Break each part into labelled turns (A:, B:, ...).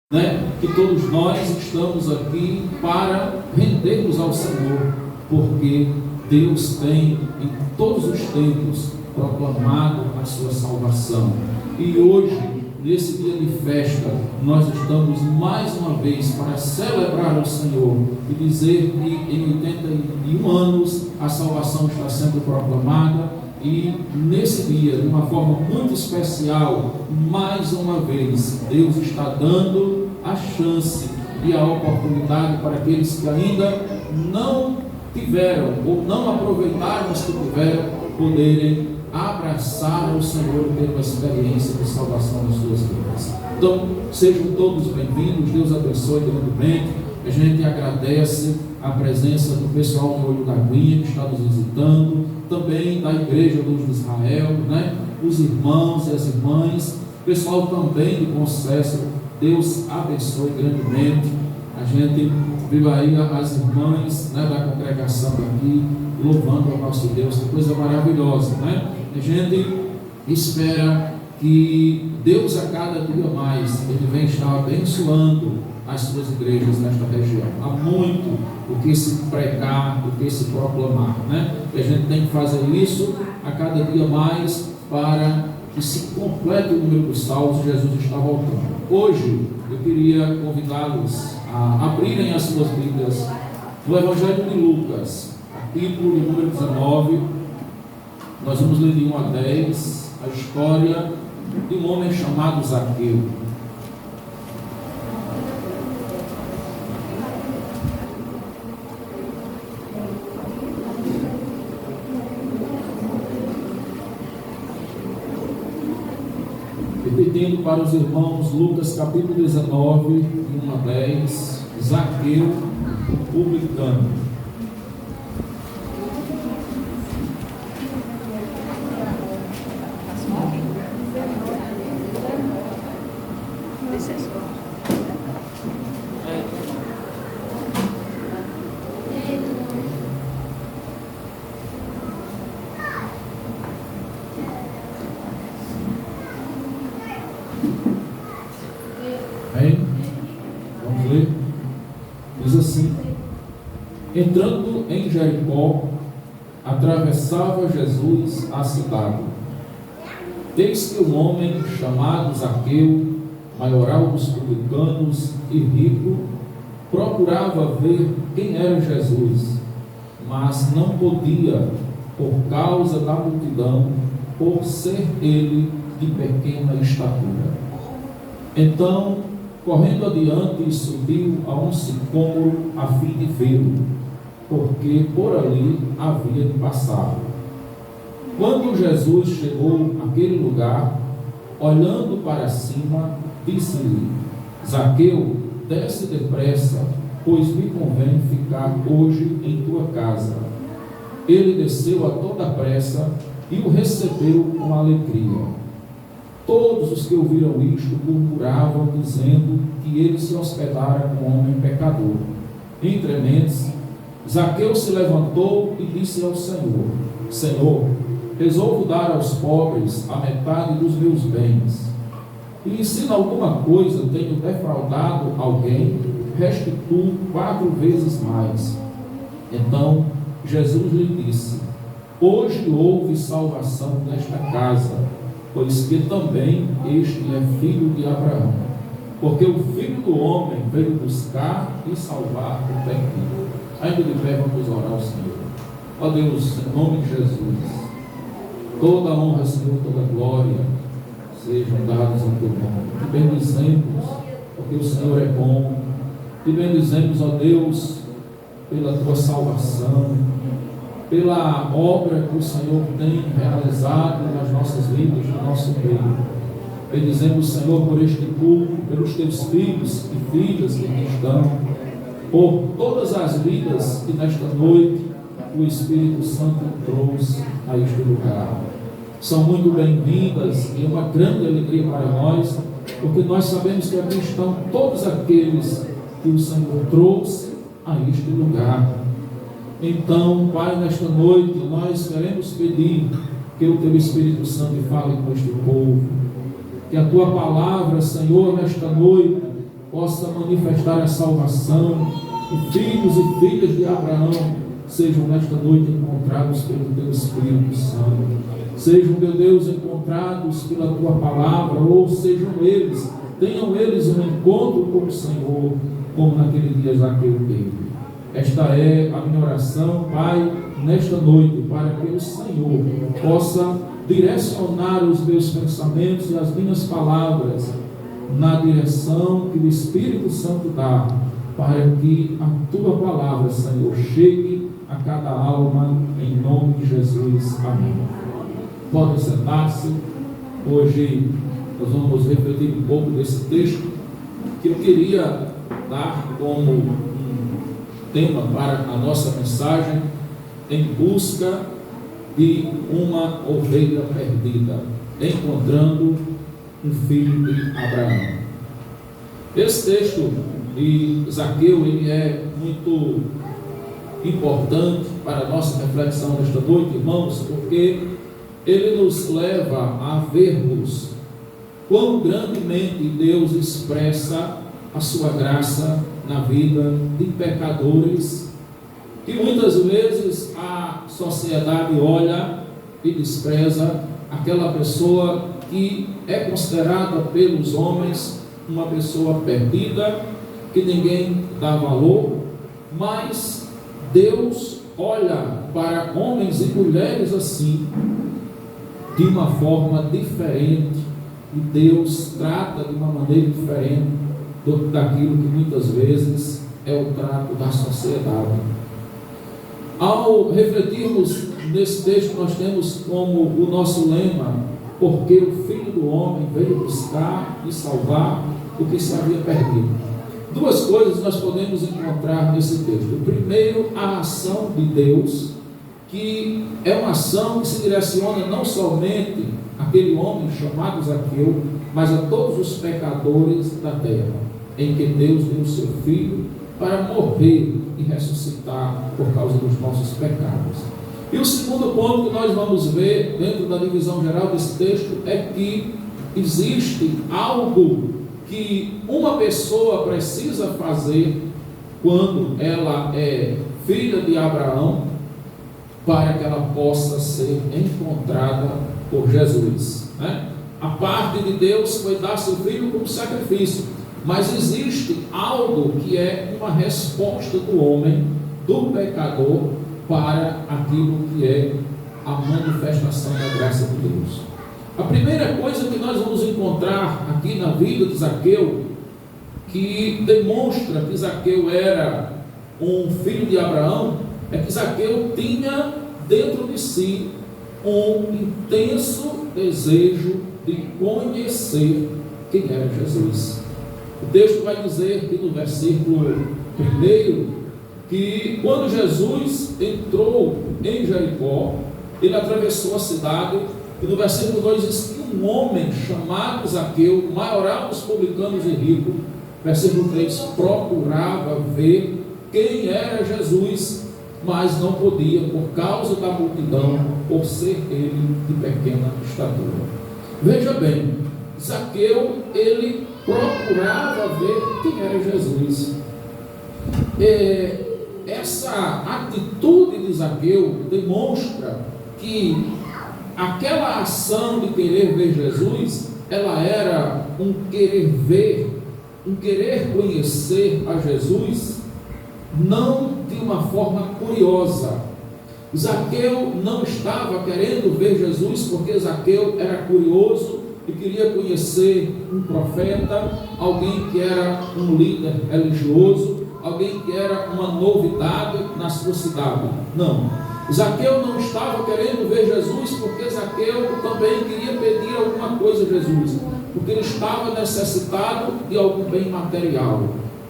A: Que todos nós estamos aqui para rendermos ao Senhor, porque Deus tem em todos os tempos proclamado a sua salvação. E hoje, nesse dia de festa, nós estamos mais uma vez para celebrar o Senhor e dizer que em 81 anos a salvação está sendo proclamada. E nesse dia, de uma forma muito especial, mais uma vez, Deus está dando a chance e a oportunidade para aqueles que ainda não tiveram ou não aproveitaram os que tiveram, poderem abraçar o Senhor e ter uma experiência de salvação nas suas vidas. Então, sejam todos bem-vindos, Deus abençoe grandemente. A gente agradece a presença do pessoal do Olho da Aguinha que está nos visitando, também da Igreja Luz de Israel, os irmãos e as irmãs, pessoal também de Bom Sucesso. Deus abençoe grandemente. A gente viu aí as irmãs da congregação aqui, louvando ao nosso Deus, que coisa maravilhosa, A gente espera que Deus a cada dia mais, Ele vem estar abençoando as suas igrejas nesta região. Há muito o que se pregar, o que se proclamar, E a gente tem que fazer isso a cada dia mais para que se complete o número dos salvos. Jesus está voltando. Hoje eu queria convidá-los a abrirem as suas Bíblias no Evangelho de Lucas, capítulo número 19. Nós vamos ler de 1 a 10 a história de um homem chamado Zaqueu. Repetindo para os irmãos, Lucas capítulo 19, de 1 a 10, Zaqueu, publicano. Vamos ler? Diz assim: entrando em Jericó, atravessava Jesus a cidade. Eis que um homem chamado Zaqueu, maioral dos publicanos e rico, procurava ver quem era Jesus, mas não podia por causa da multidão, por ser ele de pequena estatura. Então, correndo adiante, subiu a um sicômoro a fim de vê-lo, porque por ali havia de passar. Quando Jesus chegou àquele lugar, olhando para cima, disse-lhe: Zaqueu, desce depressa, pois me convém ficar hoje em tua casa. Ele desceu a toda pressa e o recebeu com alegria. Todos os que ouviram isto murmuravam, dizendo que ele se hospedara com um homem pecador. Entre mentes, Zaqueu se levantou e disse ao Senhor: Senhor, resolvo dar aos pobres a metade dos meus bens. E se em alguma coisa tenho defraudado alguém, restituo 4 vezes mais. Então Jesus lhe disse: hoje houve salvação nesta casa, pois que também este é filho de Abraão, porque o Filho do Homem veio buscar e salvar o perdido. Ainda de pé, vamos orar ao Senhor. Ó Deus, em nome de Jesus, toda a honra, Senhor, toda a glória sejam dadas ao teu nome. Te bendizemos, porque o Senhor é bom. Te bendizemos, ó Deus, pela tua salvação, pela obra que o Senhor tem realizado nas nossas vidas, no nosso meio. Bendizemos, Senhor, por este culto, pelos teus filhos e filhas que aqui estão, por todas as vidas que nesta noite o Espírito Santo trouxe a este lugar. São muito bem-vindas e é uma grande alegria para nós, porque nós sabemos que aqui estão todos aqueles que o Senhor trouxe a este lugar. Então, Pai, nesta noite nós queremos pedir que o Teu Espírito Santo fale com este povo, que a Tua palavra, Senhor, nesta noite possa manifestar a salvação, e filhos e filhas de Abraão sejam nesta noite encontrados pelo Teu Espírito Santo, sejam, meu Deus, encontrados pela Tua palavra, ou tenham eles um encontro com o Senhor, como naquele dia Zaqueu teve. Esta é a minha oração, Pai, nesta noite, para que o Senhor possa direcionar os meus pensamentos e as minhas palavras na direção que o Espírito Santo dá, para que a Tua palavra, Senhor, chegue a cada alma, em nome de Jesus. Amém. Podem sentar-se. Hoje nós vamos refletir um pouco desse texto que eu queria dar como um tema para a nossa mensagem: em busca de uma ovelha perdida, encontrando um filho de Abraão. Esse texto de Zaqueu, ele é muito importante para a nossa reflexão nesta noite, irmãos, porque ele nos leva a vermos quão grandemente Deus expressa a sua graça na vida de pecadores, que muitas vezes a sociedade olha e despreza aquela pessoa que é considerada pelos homens uma pessoa perdida, que ninguém dá valor, mas Deus olha para homens e mulheres assim, de uma forma diferente, e Deus trata de uma maneira diferente daquilo que muitas vezes é o trato da sociedade. Ao refletirmos nesse texto, nós temos como o nosso lema: porque o Filho do Homem veio buscar e salvar o que se havia perdido. Duas coisas nós podemos encontrar nesse texto. Primeiro, a ação de Deus, que é uma ação que se direciona não somente àquele homem chamado Zaqueu, mas a todos os pecadores da terra, em que Deus deu o seu Filho para morrer e ressuscitar por causa dos nossos pecados. E o segundo ponto que nós vamos ver dentro da divisão geral desse texto é que existe algo que uma pessoa precisa fazer quando ela é filha de Abraão, para que ela possa ser encontrada por Jesus, né? A parte de Deus foi dar seu filho como sacrifício, mas existe algo que é uma resposta do homem, do pecador, para aquilo que é a manifestação da graça de Deus. A primeira coisa que nós vamos encontrar aqui na vida de Zaqueu, que demonstra que Zaqueu era um filho de Abraão, é que Zaqueu tinha dentro de si um intenso desejo de conhecer quem era Jesus. O texto vai dizer que no versículo 1, que quando Jesus entrou em Jericó, ele atravessou a cidade, e no versículo 2 diz que um homem chamado Zaqueu, maioral dos publicanos e ricos, versículo 3, procurava ver quem era Jesus, mas não podia por causa da multidão, por ser ele de pequena estatura. Veja bem, Zaqueu, ele procurava ver quem era Jesus. Essa atitude de Zaqueu demonstra que aquela ação de querer ver Jesus, ela era um querer ver, um querer conhecer a Jesus, não de uma forma curiosa. Zaqueu não estava querendo ver Jesus porque Zaqueu era curioso e queria conhecer um profeta, alguém que era um líder religioso, alguém que era uma novidade na sua cidade. Não, Zaqueu não estava querendo ver Jesus porque Zaqueu também queria pedir alguma coisa a Jesus, porque ele estava necessitado de algum bem material,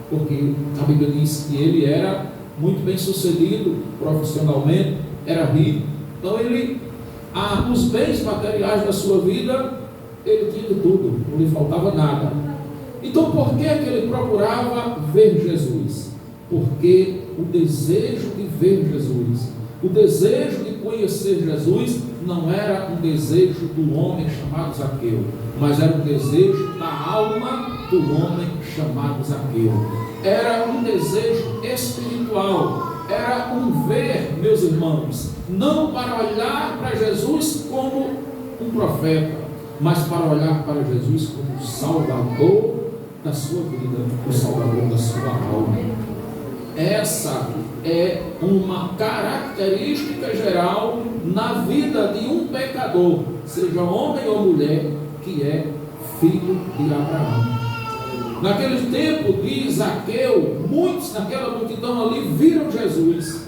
A: porque a Bíblia diz que ele era muito bem sucedido profissionalmente, era rico, então os bens materiais da sua vida, ele tinha de tudo, não lhe faltava nada. Então por que ele procurava ver Jesus? Porque o desejo de ver Jesus, o desejo de conhecer Jesus, não era um desejo do homem chamado Zaqueu, mas era um desejo da alma do homem chamado Zaqueu. Era um desejo espiritual, era um ver, meus irmãos, não para olhar para Jesus como um profeta, mas para olhar para Jesus como o Salvador da sua vida, o Salvador da sua alma. Essa é uma característica geral na vida de um pecador, seja homem ou mulher, que é filho de Abraão. Naquele tempo de Zaqueu, muitos naquela multidão ali viram Jesus,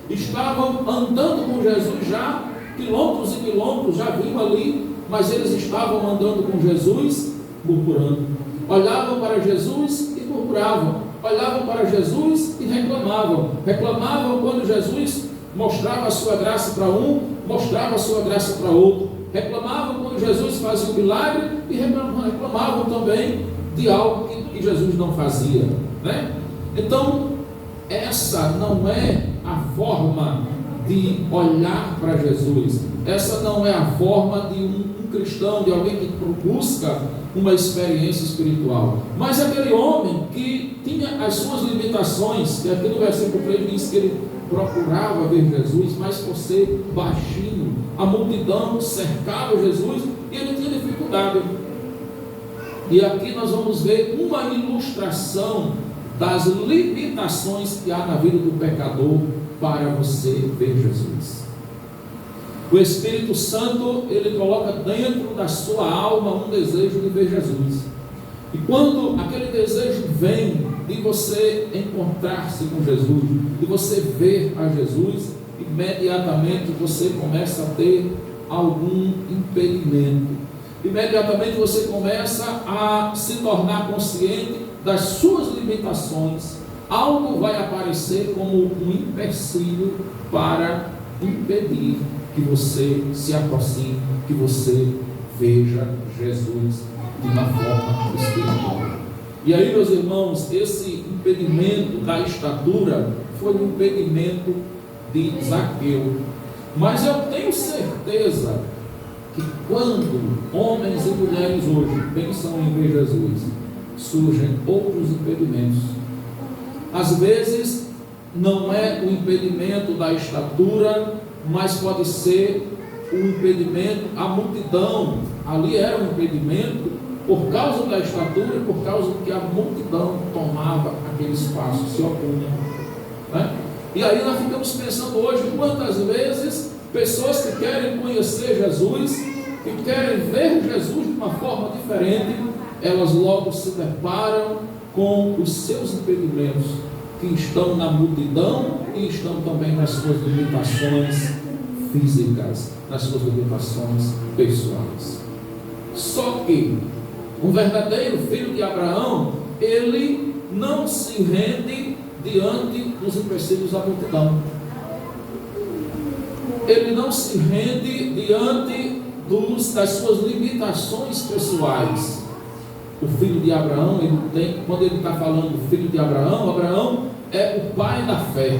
A: estavam andando com Jesus já, quilômetros e quilômetros, já vinham ali, mas eles estavam andando com Jesus, murmurando. Olhavam para Jesus e murmuravam, olhavam para Jesus e reclamavam. Reclamavam quando Jesus mostrava a sua graça para um, mostrava a sua graça para outro. Reclamavam quando Jesus fazia um milagre e reclamavam também de algo que Jesus não fazia, né? Então, essa não é a forma de olhar para Jesus. Essa não é a forma de um cristão, de alguém que busca uma experiência espiritual. Mas aquele homem que tinha as suas limitações, que aqui no versículo 3 diz que ele procurava ver Jesus, mas por ser baixinho, a multidão cercava Jesus e ele tinha dificuldade. E aqui nós vamos ver uma ilustração das limitações que há na vida do pecador para você ver Jesus. O Espírito Santo, ele coloca dentro da sua alma um desejo de ver Jesus. E quando aquele desejo vem de você encontrar-se com Jesus, de você ver a Jesus, imediatamente você começa a ter algum impedimento. Imediatamente você começa a se tornar consciente das suas limitações. Algo vai aparecer como um empecilho para impedir que você se aproxime, que você veja Jesus de uma forma espiritual. E aí, meus irmãos, esse impedimento da estatura foi um impedimento de Zaqueu. Mas eu tenho certeza que quando homens e mulheres hoje pensam em ver Jesus, surgem outros impedimentos. Às vezes não é o impedimento da estatura, mas pode ser o impedimento, a multidão. Ali era um impedimento por causa da estatura e por causa que a multidão tomava aquele espaço, se opunha, né? E aí nós ficamos pensando hoje quantas vezes pessoas que querem conhecer Jesus, que querem ver Jesus de uma forma diferente, elas logo se deparam com os seus impedimentos, que estão na multidão e estão também nas suas limitações físicas, nas suas limitações pessoais. Só que um verdadeiro filho de Abraão, ele não se rende diante dos empecilhos da multidão. Ele não se rende diante das suas limitações pessoais. O filho de Abraão, quando ele está falando do filho de Abraão, Abraão é o pai da fé.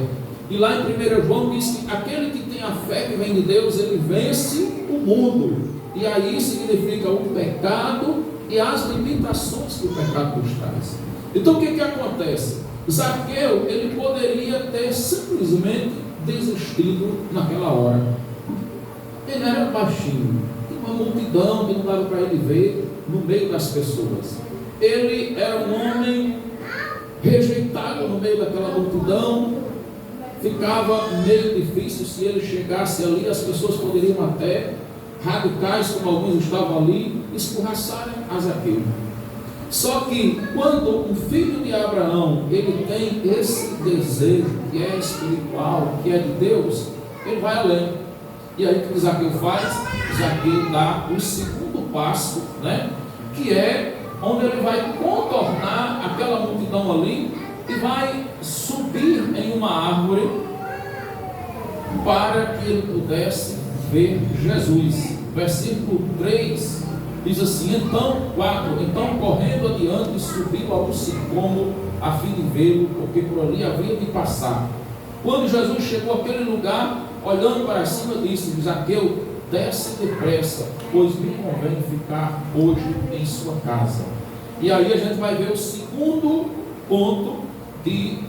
A: E lá em 1 João diz que aquele que tem a fé que vem de Deus, ele vence o mundo. E aí significa o pecado e as limitações que o pecado nos traz. Então o que acontece? Zaqueu, ele poderia ter simplesmente desistido naquela hora. Ele era baixinho, tinha uma multidão que não dava para ele ver no meio das pessoas. Ele era um homem rejeitado no meio daquela multidão. Ficava meio difícil se ele chegasse ali, as pessoas poderiam até, radicais como alguns estavam ali, escorraçarem a Zaqueu. Só que quando um filho de Abraão, ele tem esse desejo que é espiritual, que é de Deus, ele vai além. E aí o que Zaqueu faz? Zaqueu dá o segundo passo, né? Que é onde ele vai contornar aquela multidão ali e vai subir em uma árvore para que ele pudesse ver Jesus. Versículo 3 diz assim: então correndo adiante, subiu ao sicômoro a fim de vê-lo, porque por ali havia de passar. Quando Jesus chegou àquele lugar, olhando para cima, disse: Zaqueu, desce depressa, pois me convém ficar hoje em sua casa. E aí a gente vai ver o segundo ponto de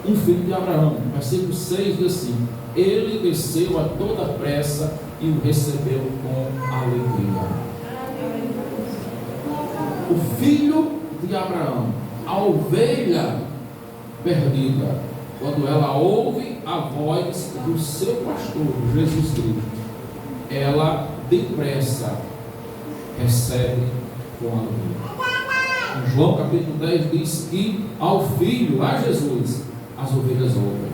A: um filho de Abraão. Versículo 6 diz assim: ele desceu a toda pressa e o recebeu com alegria. O filho de Abraão, a ovelha perdida, quando ela ouve a voz do seu pastor, Jesus Cristo, ela depressa recebe com alegria. Em João capítulo 10 diz que ao filho, a Jesus, as ovelhas ouvem,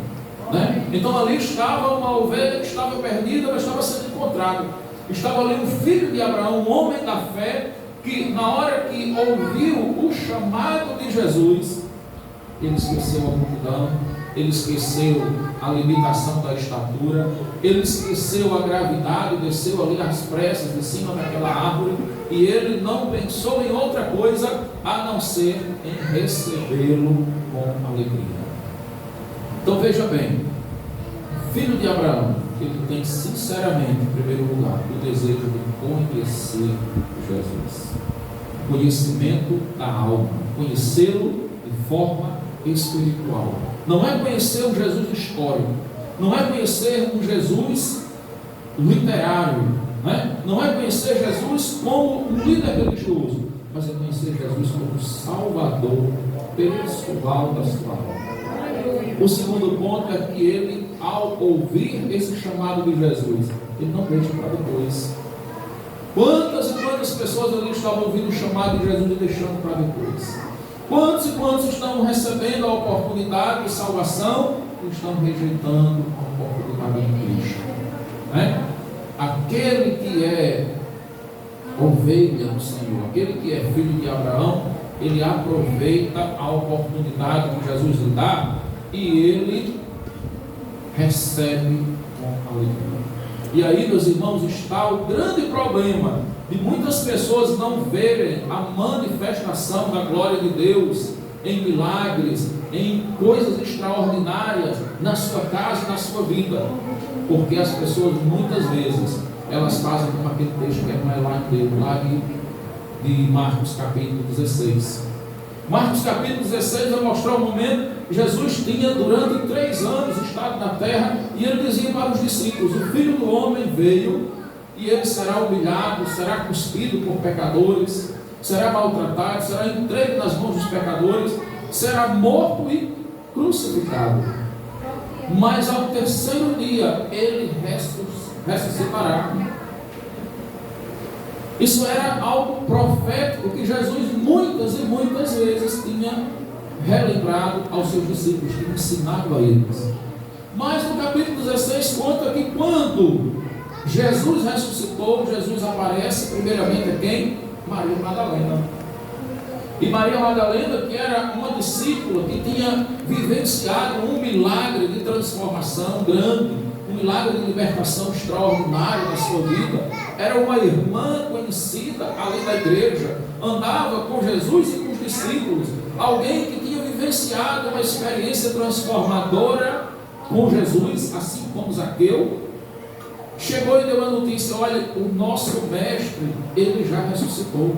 A: né? Então ali estava uma ovelha que estava perdida, mas estava sendo encontrada. Estava ali um filho de Abraão, um homem da fé, que na hora que ouviu o chamado de Jesus, ele esqueceu a multidão, ele esqueceu a limitação da estatura, ele esqueceu a gravidade, desceu ali às pressas de cima daquela árvore, e ele não pensou em outra coisa a não ser em recebê-lo com alegria. Então veja bem, o filho de Abraão, ele tem sinceramente, em primeiro lugar, o desejo de conhecer Jesus. Conhecimento da alma, conhecê-lo de forma espiritual. Não é conhecer um Jesus histórico, não é conhecer um Jesus literário, não é conhecer Jesus como um líder religioso, mas é conhecer Jesus como Salvador pessoal da sua alma. O segundo ponto é que ele, ao ouvir esse chamado de Jesus, ele não deixa para depois. Quantas e quantas pessoas ali estavam ouvindo o chamado de Jesus e deixando para depois? Quantos e quantos estão recebendo a oportunidade de salvação e estão rejeitando a oportunidade de Cristo? Aquele que é ovelha do Senhor, aquele que é filho de Abraão, ele aproveita a oportunidade que Jesus lhe dá e ele recebe com alegria. E aí, meus irmãos, está o grande problema de muitas pessoas não verem a manifestação da glória de Deus em milagres, em coisas extraordinárias na sua casa e na sua vida, porque as pessoas muitas vezes elas fazem como aquele texto que não é lá de Marcos capítulo 16. Marcos capítulo 16 vai mostrar o momento que Jesus tinha durante 3 anos estado na terra, e ele dizia para os discípulos: o Filho do Homem veio e ele será humilhado, será cuspido por pecadores, será maltratado, será entregue nas mãos dos pecadores, será morto e crucificado, mas ao terceiro dia ele ressuscitará. Isso era algo profético que Jesus muitas e muitas vezes tinha relembrado aos seus discípulos, tinha ensinado a eles. Mas no capítulo 16 conta que quando Jesus ressuscitou, Jesus aparece primeiramente a quem? Maria Madalena. E Maria Madalena, que era uma discípula que tinha vivenciado um milagre de transformação grande, um milagre de libertação extraordinário na sua vida, era uma irmã conhecida ali da igreja, andava com Jesus e com os discípulos, alguém que tinha vivenciado uma experiência transformadora com Jesus, assim como Zaqueu. Chegou e deu a notícia: olha, o nosso mestre, ele já ressuscitou.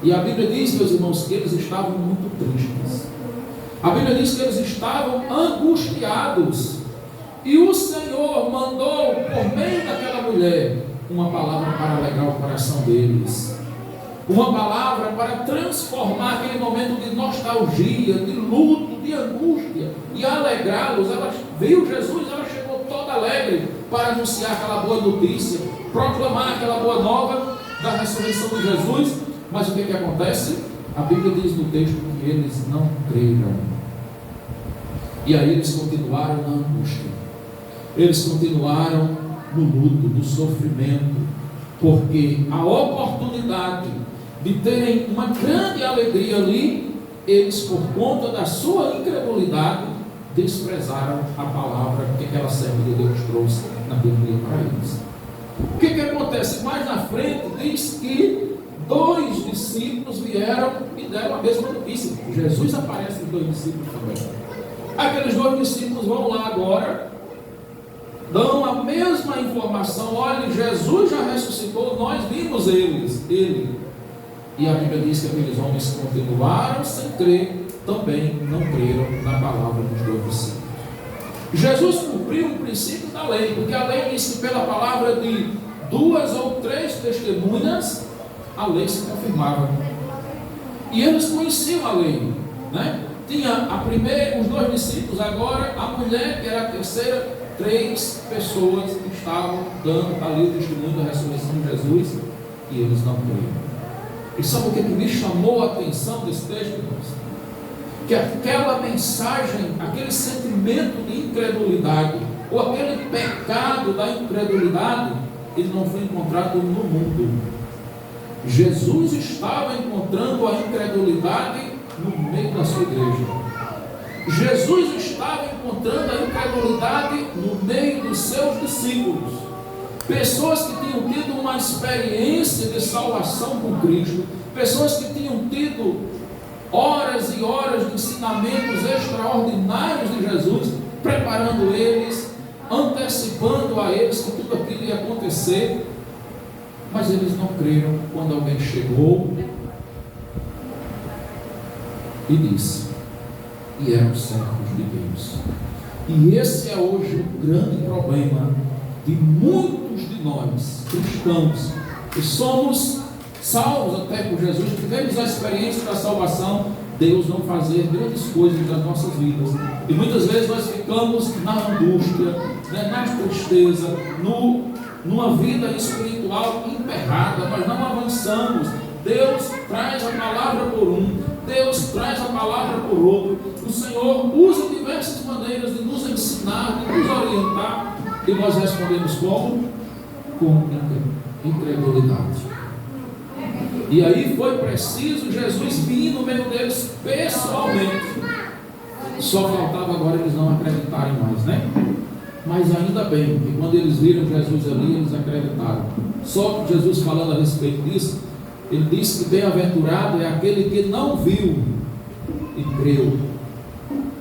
A: E a Bíblia diz, meus irmãos, que eles estavam muito tristes. A Bíblia diz que eles estavam angustiados. E o Senhor mandou, por meio daquela mulher, uma palavra para alegrar o coração deles. Uma palavra para transformar aquele momento de nostalgia, de luto, de angústia, e alegrá-los. Ela viu Jesus, ela chegou toda alegre para anunciar aquela boa notícia, proclamar aquela boa nova da ressurreição de Jesus. Mas o que acontece? A Bíblia diz no texto que eles não creram. E aí eles continuaram na angústia. Eles continuaram no luto, no sofrimento, porque a oportunidade de terem uma grande alegria ali, eles, por conta da sua incredulidade, desprezaram a palavra que aquela serva de Deus trouxe naquele dia para eles. O que acontece? Mais na frente diz que 2 discípulos vieram e deram a mesma notícia. Jesus aparece em 2 discípulos também. Aqueles 2 discípulos vão lá agora, dão a mesma informação: olha, Jesus já ressuscitou, nós vimos ele. E a Bíblia diz que aqueles homens continuaram sem crer, também não creram na palavra dos dois discípulos. Jesus cumpriu o princípio da lei, porque a lei diz que pela palavra de 2 ou 3 testemunhas, a lei se confirmava. E eles conheciam a lei, né? Tinha os 2 discípulos, agora a mulher, que era a terceira, 3 pessoas que estavam dando ali o testemunho da ressurreição de Jesus, e eles não creram. E sabe o que me chamou a atenção desse texto, irmãos? Que aquela mensagem, aquele sentimento de incredulidade, ou aquele pecado da incredulidade, ele não foi encontrado no mundo. Jesus estava encontrando a incredulidade no meio da sua igreja. Jesus estava encontrando a incredulidade no meio dos seus discípulos. Pessoas que tinham tido uma experiência de salvação com Cristo, pessoas que tinham tido horas e horas de ensinamentos extraordinários de Jesus, preparando eles, antecipando a eles que tudo aquilo ia acontecer, mas eles não creram quando alguém chegou e disse, e eram servos de Deus. E esse é hoje o grande problema de muitos de nós, cristãos, que somos salvos até por Jesus, tivemos a experiência da salvação, Deus não fazer grandes coisas nas nossas vidas. E muitas vezes nós ficamos na angústia, na tristeza, numa vida espiritual emperrada, nós não avançamos. Deus traz a palavra por um, Deus traz a palavra por outro. O Senhor usa diversas maneiras de nos ensinar, de nos orientar, e nós respondemos como? Com incredulidade. E aí foi preciso Jesus vir no meio deles pessoalmente. Só faltava agora eles não acreditarem mais, né? Mas ainda bem que quando eles viram Jesus ali, eles acreditaram. Só que Jesus, falando a respeito disso, ele disse que bem-aventurado é aquele que não viu e creu.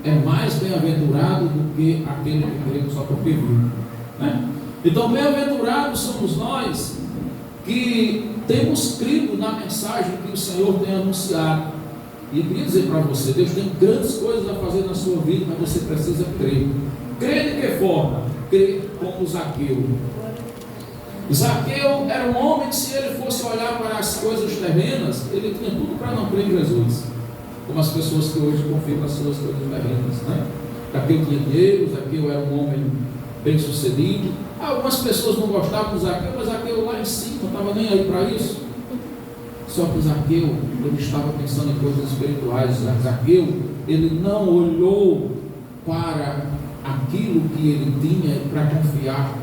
A: É mais bem-aventurado do que aquele que creu só porque viu, né? Então, bem-aventurados somos nós que temos crido na mensagem que o Senhor tem anunciado. E eu queria dizer para você, Deus tem grandes coisas a fazer na sua vida, mas você precisa crer. Crer de que forma? Crer como Zaqueu. Zaqueu era um homem que, se ele fosse olhar para as coisas terrenas, ele tinha tudo para não crer em Jesus, como as pessoas que hoje confiam nas suas coisas terrenas, né? Zaqueu tinha dinheiro, Zaqueu era um homem bem sucedido. Algumas pessoas não gostavam de Zaqueu, mas Zaqueu lá em cima não estava nem aí para isso. Só que Zaqueu, ele estava pensando em coisas espirituais. Zaqueu, ele não olhou para aquilo que ele tinha para confiar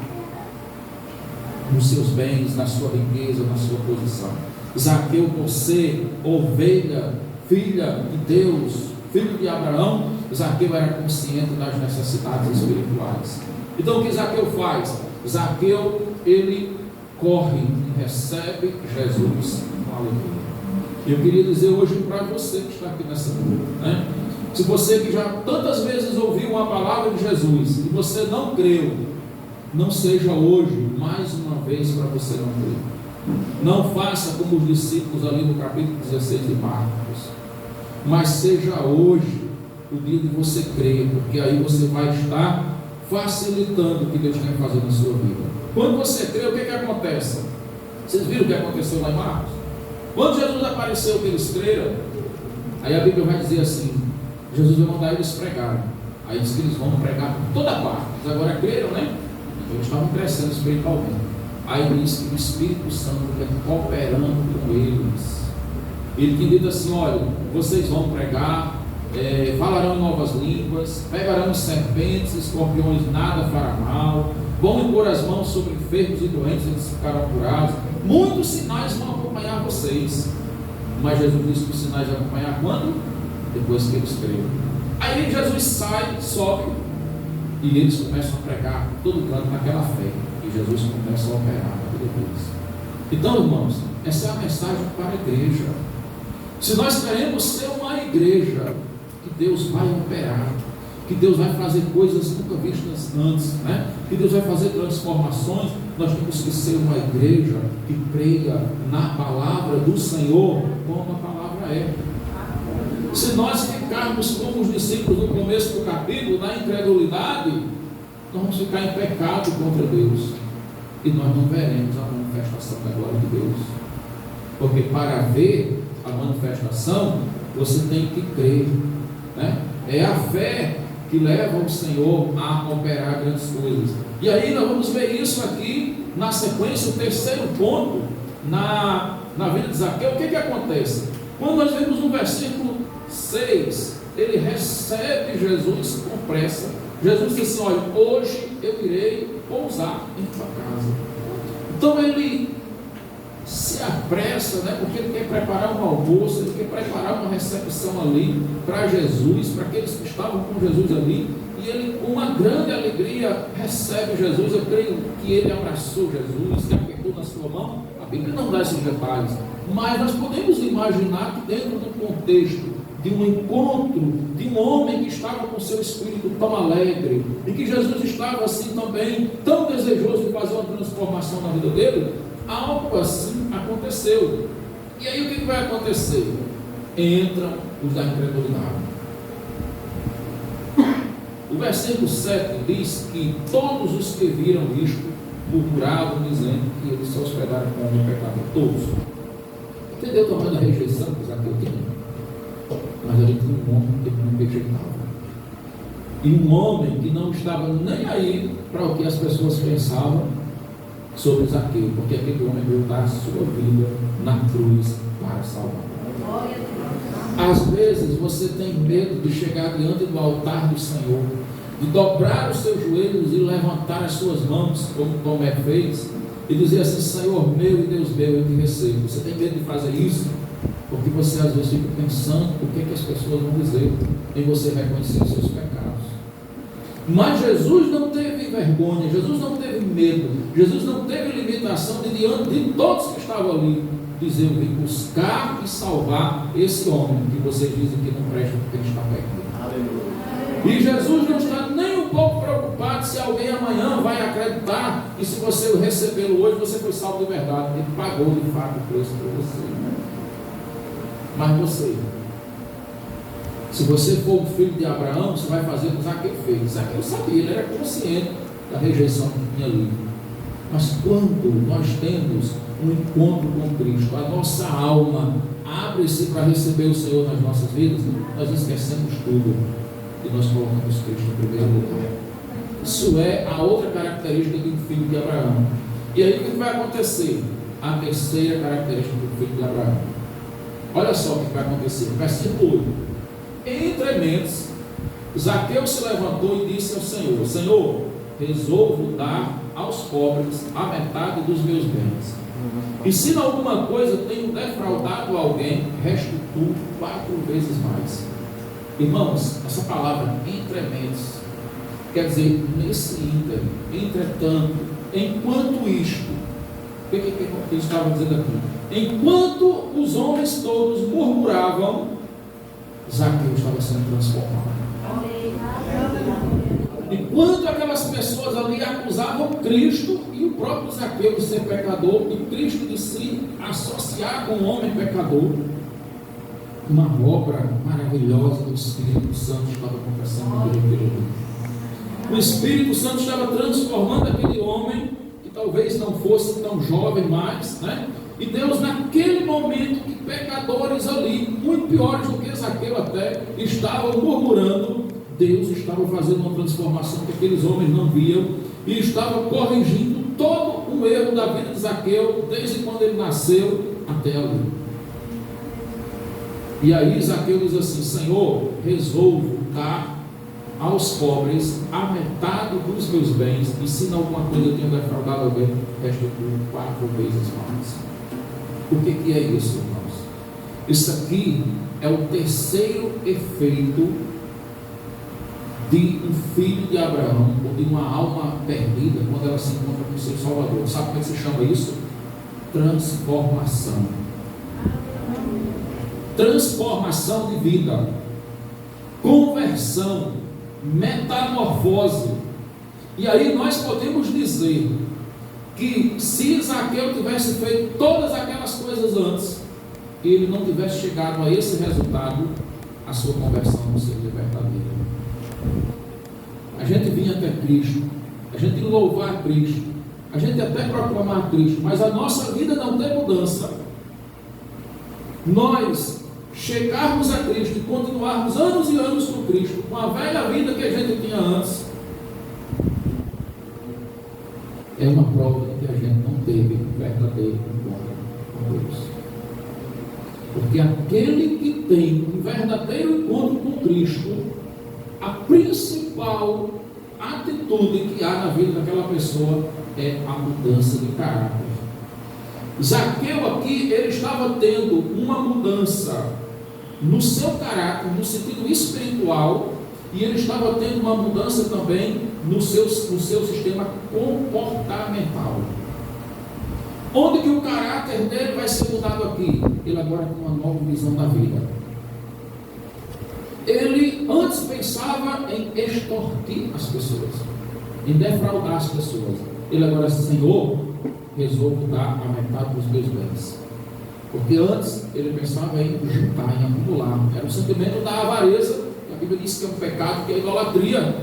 A: nos seus bens, na sua riqueza, na sua posição. Zaqueu, por ser ovelha, filha de Deus, filho de Abraão, Zaqueu era consciente das necessidades espirituais. Então o que Zaqueu faz? Zaqueu, ele corre e recebe Jesus com alegria. E eu queria dizer hoje para você que está aqui nessa noite, né? Se você que já tantas vezes ouviu uma palavra de Jesus e você não creu, não seja hoje mais uma vez para você não crer. Não faça como os discípulos ali no capítulo 16 de Marcos, mas seja hoje o dia de você crer, porque aí você vai estar facilitando o que Deus quer fazer na sua vida. Quando você crê, o que acontece? Vocês viram o que aconteceu lá em Marcos? Quando Jesus apareceu, que eles creram, aí a Bíblia vai dizer assim, Jesus vai mandar eles pregarem. Aí diz que eles vão pregar por toda parte. Eles agora creram, né? Eles estavam crescendo espiritualmente. Aí diz que o Espírito Santo ia cooperando com eles. Ele tinha dito assim, olha, vocês vão pregar, falarão em novas línguas, pegarão serpentes, escorpiões, nada fará mal, vão impor as mãos sobre enfermos e doentes, eles ficarão curados. Muitos sinais vão acompanhar vocês. Mas Jesus disse que os sinais vão acompanhar quando? Depois que eles creram. Aí Jesus sai, sobe, e eles começam a pregar todo canto naquela fé. E Jesus começa a operar na vida deles. Então, irmãos, essa é a mensagem para a igreja. Se nós queremos ser uma igreja que Deus vai operar, que Deus vai fazer coisas nunca vistas antes, né? Que Deus vai fazer transformações. Nós temos que ser uma igreja que prega na palavra do Senhor como a palavra é. Se nós ficarmos como os discípulos no começo do capítulo, na incredulidade, nós vamos ficar em pecado contra Deus e nós não veremos a manifestação da glória de Deus, porque para ver a manifestação você tem que crer, né? É a fé que leva o Senhor a operar grandes coisas. E aí nós vamos ver isso aqui na sequência, o terceiro ponto na vida de Zaqueu. O que acontece? Quando nós vemos no versículo 6, ele recebe Jesus com pressa. Jesus disse assim: olha, hoje eu irei pousar em tua casa. Então ele se apressa, né? Porque ele quer preparar um almoço, ele quer preparar uma recepção ali para Jesus, para aqueles que estavam com Jesus ali, e ele com uma grande alegria recebe Jesus. Eu creio que ele abraçou Jesus, que apertou na sua mão. A Bíblia não dá esses detalhes, mas nós podemos imaginar que dentro do contexto de um encontro de um homem que estava com seu espírito tão alegre, e que Jesus estava assim também tão desejoso de fazer uma transformação na vida dele, algo assim aconteceu. E aí o que vai acontecer? Entra os da incredulidade. O versículo 7 diz que todos os que viram isto murmuravam, dizendo que eles se hospedaram com o homem pecador. Todos. Entendeu o tamanho da rejeição que Zaqueu tinha? Mas ali tinha um homem que não rejeitava. E um homem que não estava nem aí para o que as pessoas pensavam sobre Zaqueu, porque aquele homem veio dar a sua vida na cruz para salvar. Às vezes você tem medo de chegar diante do altar do Senhor, de dobrar os seus joelhos e levantar as suas mãos, como Tomé fez, e dizer assim: Senhor meu e Deus meu, eu te recebo. Você tem medo de fazer isso? Porque você às vezes fica pensando o que as pessoas vão dizer em você reconhecer os seus pecados. Mas Jesus não teve vergonha, Jesus não teve medo, Jesus não teve limitação de diante de todos que estavam ali dizer: eu vim buscar e salvar esse homem que vocês dizem que não presta porque ele está perdido. E Jesus não está nem um pouco preocupado se alguém amanhã vai acreditar que se você recebê-lo hoje, você foi salvo de verdade. Ele pagou de fato o preço por você. Mas você, se você for o filho de Abraão, você vai fazer o que Zaqueu fez. Zaqueu sabia, ele era consciente da rejeição que tinha ali. Mas quando nós temos um encontro com Cristo, a nossa alma abre-se para receber o Senhor nas nossas vidas, nós esquecemos tudo e nós colocamos Cristo em primeiro lugar. Isso é a outra característica do filho de Abraão. E aí o que vai acontecer? A terceira característica do filho de Abraão. Olha só o que vai acontecer. Versículo 8. Entre mentes, Zaqueu se levantou e disse ao Senhor: Senhor, resolvo dar aos pobres a metade dos meus bens. E se em alguma coisa tenho defraudado alguém, restituo 4 vezes mais. Irmãos, essa palavra entrementes quer dizer nesse ínter, entretanto, enquanto isto. O que ele estava dizendo aqui? Enquanto os homens todos murmuravam, Zaqueu estava sendo transformado. Enquanto aquelas pessoas ali acusavam Cristo e o próprio Zaqueu de ser pecador, e Cristo de se associar com um homem pecador, uma obra maravilhosa do Espírito Santo estava acontecendo naquele período. O Espírito Santo estava transformando aquele homem, que talvez não fosse tão jovem mais, né? E Deus, naquele momento que pecadores ali, muito piores do que Zaqueu até, estavam murmurando, Deus estava fazendo uma transformação que aqueles homens não viam, e estava corrigindo todo o erro da vida de Zaqueu, desde quando ele nasceu até ali. E aí Zaqueu diz assim: Senhor, resolvo dar aos pobres a metade dos meus bens, e se em alguma coisa eu tenho defraudado alguém, restituo 4 vezes mais. O que é isso, irmãos? Isso aqui é o terceiro efeito de um filho de Abraão, ou de uma alma perdida, quando ela se encontra com o seu Salvador. Sabe como é que se chama isso? Transformação. Transformação de vida, conversão. metamorfose. E aí nós podemos dizer que se Zaqueu tivesse feito todas aquelas coisas antes, e ele não tivesse chegado a esse resultado, a sua conversão não seria verdadeira. A gente vinha até Cristo, a gente louvar Cristo, a gente até proclamar Cristo, mas a nossa vida não tem mudança. Nós chegarmos a Cristo e continuarmos anos e anos com Cristo, com a velha vida que a gente tinha antes, é uma prova de que a gente não teve verdadeiro encontro com Deus. Porque aquele que tem um verdadeiro encontro com Cristo, a principal atitude que há na vida daquela pessoa é a mudança de caráter. Zaqueu aqui, ele estava tendo uma mudança no seu caráter, no sentido espiritual, e ele estava tendo uma mudança também no seu sistema comportamental. Onde que o caráter dele vai ser mudado aqui? Ele agora tem uma nova visão da vida. Ele antes pensava em extorquir as pessoas, em defraudar as pessoas. Ele agora diz: Senhor, resolvo dar a metade dos meus bens. Porque antes ele pensava em juntar, em acumular. Era o sentimento da avareza, que a Bíblia diz que é um pecado, que é a idolatria.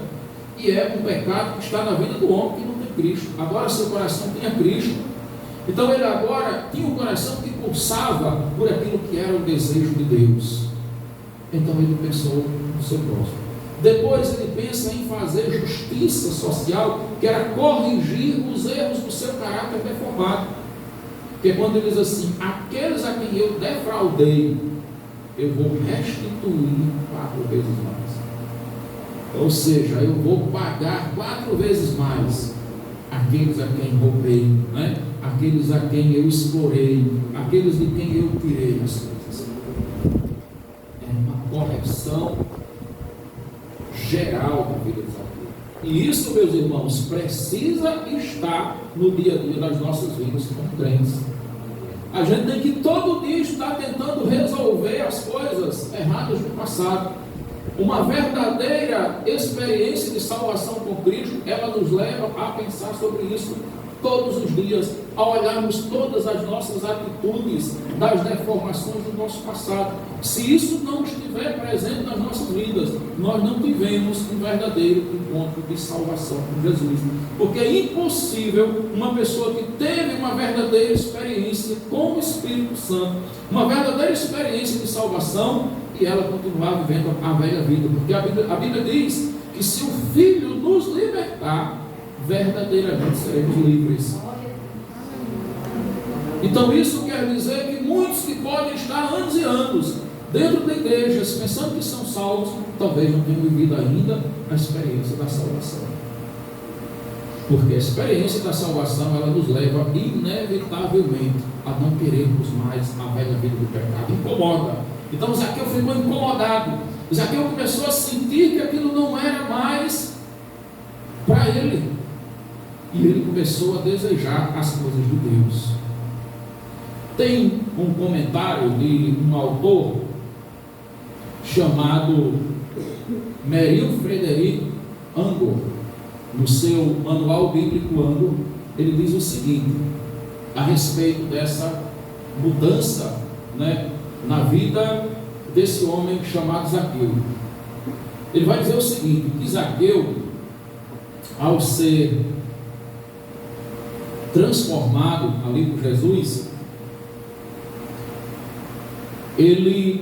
A: E é um pecado que está na vida do homem que não tem Cristo. Agora seu coração tinha Cristo. Então ele agora tinha um coração que pulsava por aquilo que era o desejo de Deus. Então ele pensou no seu próximo. Depois ele pensa em fazer justiça social, que era corrigir os erros do seu caráter deformado. Porque quando ele diz assim: aqueles a quem eu defraudei, eu vou restituir 4 vezes mais. Ou seja, eu vou pagar 4 vezes mais aqueles a quem roubei, né? Aqueles a quem eu explorei, aqueles de quem eu tirei as coisas. É uma correção geral da vida de Zaqueu. E isso, meus irmãos, precisa estar no dia a dia das nossas vidas como crentes. A gente tem que todo dia estar tentando resolver as coisas erradas do passado. Uma verdadeira experiência de salvação com Cristo, ela nos leva a pensar sobre isso todos os dias, a olharmos todas as nossas atitudes, das deformações do nosso passado. Se isso não estiver presente nas nossas vidas, nós não tivemos um verdadeiro encontro de salvação com Jesus. Porque é impossível uma pessoa que teve uma verdadeira experiência com o Espírito Santo, uma verdadeira experiência de salvação, e ela continuar vivendo a velha vida. Porque a Bíblia diz que se o Filho nos libertar, verdadeiramente seremos livres. Então isso quer dizer que muitos que podem estar anos e anos dentro da igreja, pensando que são salvos, talvez não tenham vivido ainda a experiência da salvação. Porque a experiência da salvação, ela nos leva inevitavelmente a não querermos mais a velha vida do pecado. Incomoda. Então Zaqueu ficou incomodado. Zaqueu começou a sentir que aquilo não era mais para ele. E ele começou a desejar as coisas de Deus. Tem um comentário de um autor chamado Merrill Frederic Angor, no seu manual bíblico Angor. Ele diz o seguinte a respeito dessa mudança, né, na vida desse homem chamado Zaqueu. Ele vai dizer o seguinte: que Zaqueu, ao ser transformado ali por Jesus, eu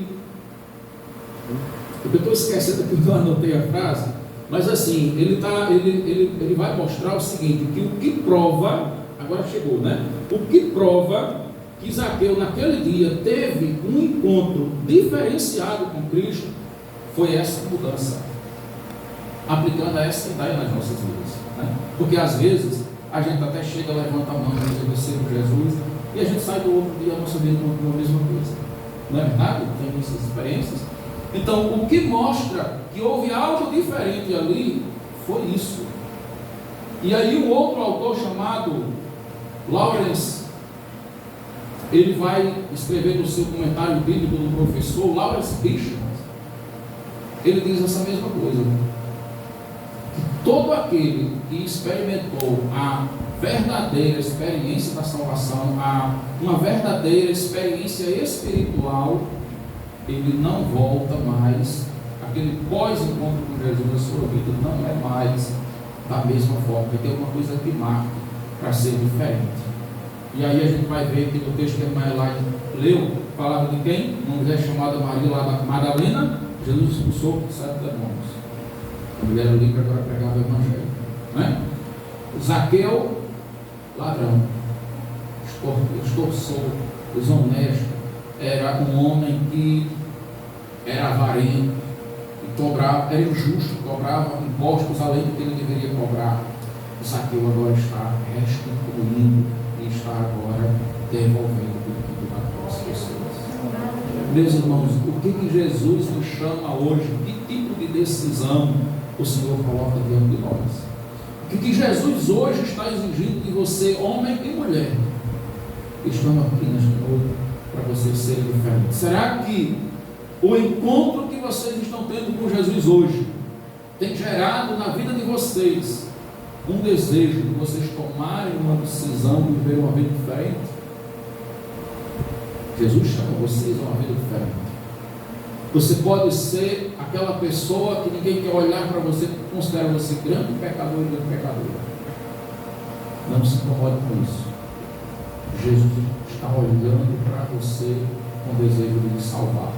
A: estou esquecendo aqui que eu anotei a frase, mas assim, ele vai mostrar o seguinte: que o que prova, agora chegou, né? O que prova que Zaqueu naquele dia teve um encontro diferenciado com Cristo foi essa mudança, aplicando essa ideia nas nossas vidas, né? Porque às vezes a gente até chega, levanta a mão e recebe Jesus, e a gente sai do outro dia, a nossa vida com a mesma coisa. Não é verdade? Tem essas experiências. Então, o que mostra que houve algo diferente ali foi isso. E aí um outro autor chamado Lawrence, ele vai escrever no seu comentário bíblico do professor Lawrence Bishop, ele diz essa mesma coisa. todo aquele que experimentou a verdadeira experiência da salvação, uma verdadeira experiência espiritual, ele não volta mais. Aquele pós-encontro com Jesus na sua vida não é mais da mesma forma, porque tem alguma coisa que marca para ser diferente. E aí a gente vai ver que no texto que a irmã Elaine leu, falava de quem? Uma mulher chamada Maria lá da Madalena. Jesus expulsou 7 demônios. A mulher ali que agora pregava o evangelho, né? Zaqueu, ladrão, extorsor, desonesto, era um homem que era avarento, que cobrava, era injusto, cobrava impostos além do que ele deveria cobrar. Zaqueu agora está restituindo e está agora devolvendo tudo para as pessoas. Meus irmãos, o que Jesus nos chama hoje? Que tipo de decisão o Senhor coloca diante de nós? O que Jesus hoje está exigindo de você, homem e mulher? Estamos aqui nesta noite para vocês serem diferentes. Será que o encontro que vocês estão tendo com Jesus hoje tem gerado na vida de vocês um desejo de vocês tomarem uma decisão de viver uma vida diferente? Jesus chama vocês a uma vida diferente. Você pode ser aquela pessoa que ninguém quer olhar para você, que considera você grande pecador e grande pecadora. Não se incomode com isso. Jesus está olhando para você com o desejo de lhe salvar.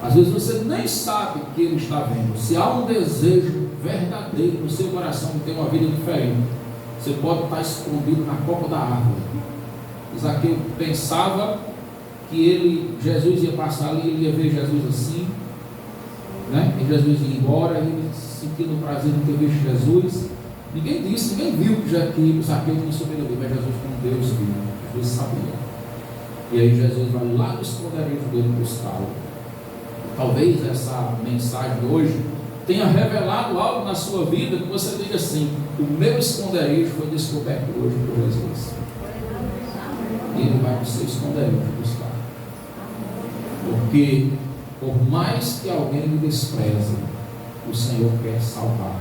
A: Às vezes você nem sabe que Ele está vendo. Se há um desejo verdadeiro no seu coração de ter uma vida diferente, você pode estar escondido na copa da árvore. Zaqueu pensava que Jesus ia passar ali, ele ia ver Jesus assim, né? E Jesus ia embora, e ele sentindo o prazer de ter visto Jesus. Ninguém disse, ninguém viu que Zaqueu tinha subido ali, mas Jesus, como Deus viu, Jesus sabia. E aí Jesus vai lá no esconderijo dele buscá-lo. Talvez essa mensagem de hoje tenha revelado algo na sua vida que você diga assim: o meu esconderijo foi descoberto hoje por Jesus. E ele vai para o seu esconderijo buscar. Porque por mais que alguém lhe despreze, o Senhor quer salvar.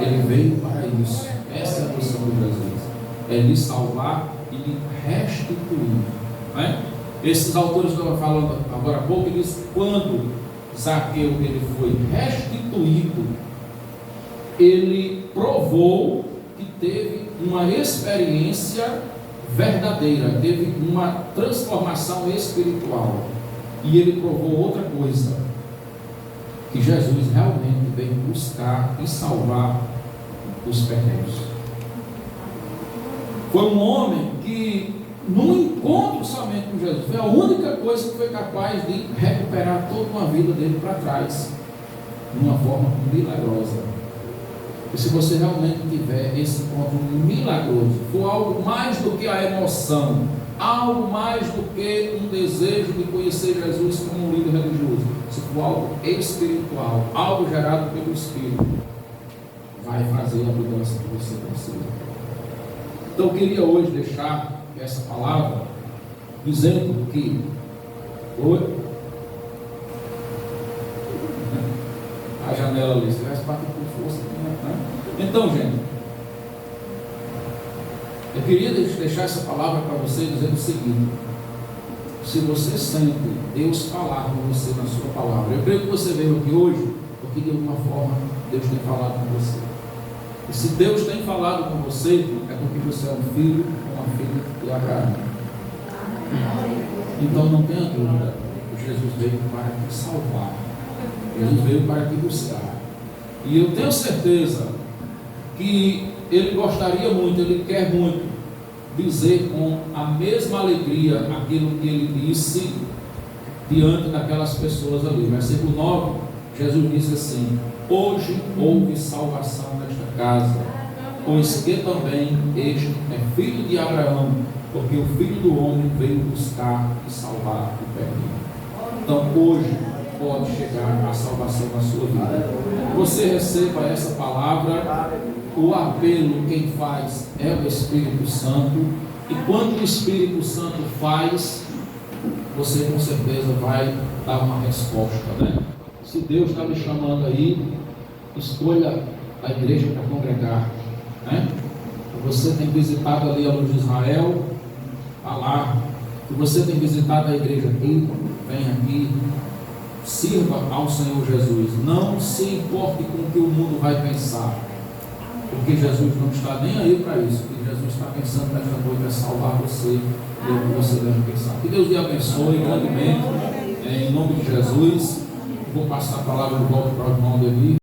A: Ele veio para isso. Essa é a missão de Jesus, é lhe salvar e lhe restituir, né? Esses autores que eu estava falando agora há pouco, eles, quando Zaqueu ele foi restituído, ele provou que teve uma experiência verdadeira, teve uma transformação espiritual. E ele provou outra coisa, que Jesus realmente veio buscar e salvar os perdidos. Foi um homem que, num encontro somente com Jesus, foi a única coisa que foi capaz de recuperar toda uma vida dele para trás, de uma forma milagrosa. E se você realmente tiver esse encontro milagroso, for algo mais do que a emoção, algo mais do que um desejo de conhecer Jesus como um líder religioso, se for algo espiritual, algo gerado pelo Espírito, vai fazer a mudança que você precisa. Então eu queria hoje deixar essa palavra dizendo que a janela ali, se tivesse batido com força, né? Então, gente, eu queria deixar essa palavra para você dizendo o seguinte: se você sente Deus falar com você na sua palavra, eu creio que você veio aqui hoje porque de alguma forma Deus tem falado com você. E se Deus tem falado com você, é porque você é um filho ou uma filha de Abraão. Então não tenha dúvida, Jesus veio para te salvar, Jesus veio para te buscar. E eu tenho certeza que Ele gostaria muito, Ele quer muito dizer com a mesma alegria aquilo que Ele disse diante daquelas pessoas ali. Versículo 9, Jesus disse assim: hoje houve salvação nesta casa, pois que também este é filho de Abraão, porque o Filho do Homem veio buscar e salvar o perdido. Então hoje pode chegar a salvação na sua vida. Você receba essa palavra. O apelo quem faz é o Espírito Santo, e quando o Espírito Santo faz, você com certeza vai dar uma resposta, né? Se Deus está me chamando aí, escolha a igreja para congregar, né? Você tem visitado ali a Luz de Israel, vá lá. Se você tem visitado a igreja aqui, vem aqui, sirva ao Senhor Jesus. Não se importe com o que o mundo vai pensar, porque Jesus não está nem aí para isso. Porque Jesus está pensando nesta noite é salvar você e o que você deve pensar. Que Deus lhe abençoe grandemente, em nome de Jesus. Vou passar a palavra de volta para o irmão Davi.